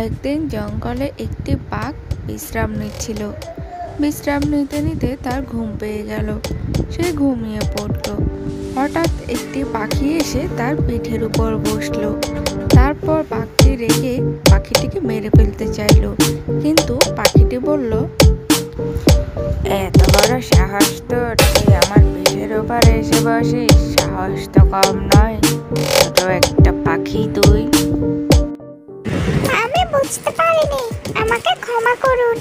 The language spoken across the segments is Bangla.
একদিন জঙ্গলে একটি বাঘ বিশ্রাম নিচ্ছিল। বিশ্রাম নিতে নিতে তার ঘুম পেয়ে গেল। সে ঘুমিয়ে পড়ল। হঠাৎ একটি পাখি এসে তার পিঠের উপর বসলো। তারপর বাঘটি রেগে পাখিটিকে মেরে ফেলতে চাইলো, কিন্তু পাখিটি বলল, এত বড় সাহস তোর, তুই আমার পিঠের উপরে এসে বসিস? সাহস তো কম নয়, ছোট একটা পাখি তুই। আমি বুঝতে পারিনি, আমাকে ক্ষমা করুন।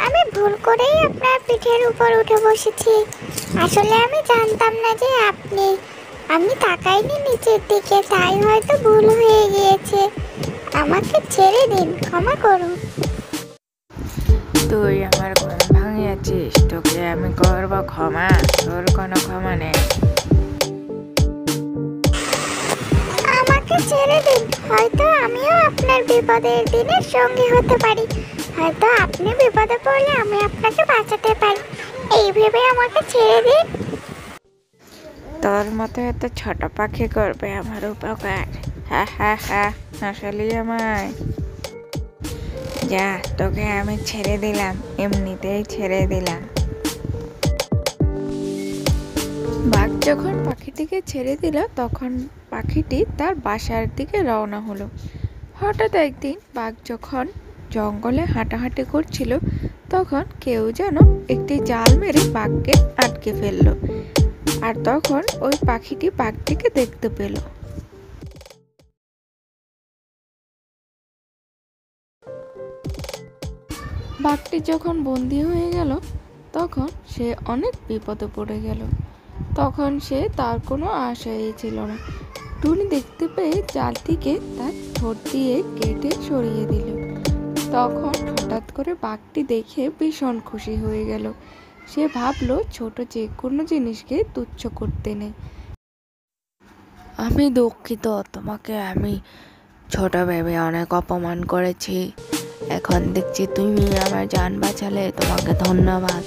আমি ভুল করেই আপনার পিঠের উপর উঠে বসেছি। আসলে আমি জানতাম না যে আপনি। আমি তাকাইনি নিচের দিকে, তাই হয়তো ভুল হয়ে গিয়েছে। আমাকে ছেড়ে দিন, ক্ষমা করুন। তুই আমার ঘুম ভাঙিয়েছিস, তোকে আমি করব ক্ষমা? তোর কোনো ক্ষমা নেই। আমাকে ছেড়ে দিন, হয়তো আমিও আপনার বিপদের দিনের সঙ্গী হতে পারি। হয়তো আপনি বিপদে পড়লে আমি আপনাকে বাঁচাতে পারি। এই ভেবে আমাকে ছেড়ে দিন। তোর মতো এত ছোট পাখি করবে আমার উপকার? হা হা হা, হাসালি আমায়। যা, তোকে আমি ছেড়ে দিলাম, এমনিতেই ছেড়ে দিলাম। বাঘ যখন পাখিটিকে ছেড়ে দিল তখন পাখিটি তার বাসার দিকে রওনা হলো। হঠাৎ একদিন বাঘ যখন জঙ্গলে হাঁটাহাঁটি করছিল, তখন কেউ যেন একটি জাল মেরে বাঘকে আটকে ফেললো। আর তখন ওই পাখিটি বাঘটিকে দেখতে পেল। বাঘটি যখন বন্দি হয়ে গেল, তখন সে অনেক বিপদে পড়ে গেল। তখন সে তার কোনো আশাই ছিল না। টুনি দেখতে পেয়ে জালটিকে তার ঠোঁট দিয়ে কেটে সরিয়ে দিল। তখন হঠাৎ করে বাঘটি দেখে ভীষণ খুশি হয়ে গেল। সে ভাবলো ছোট যে কোনো জিনিসকে তুচ্ছ করতে নেই। আমি দুঃখিত, তোমাকে আমি ছোট ভেবে অনেক অপমান করেছি। এখন দেখছি তুমি আমার জান বাঁচালে, তোমাকে ধন্যবাদ।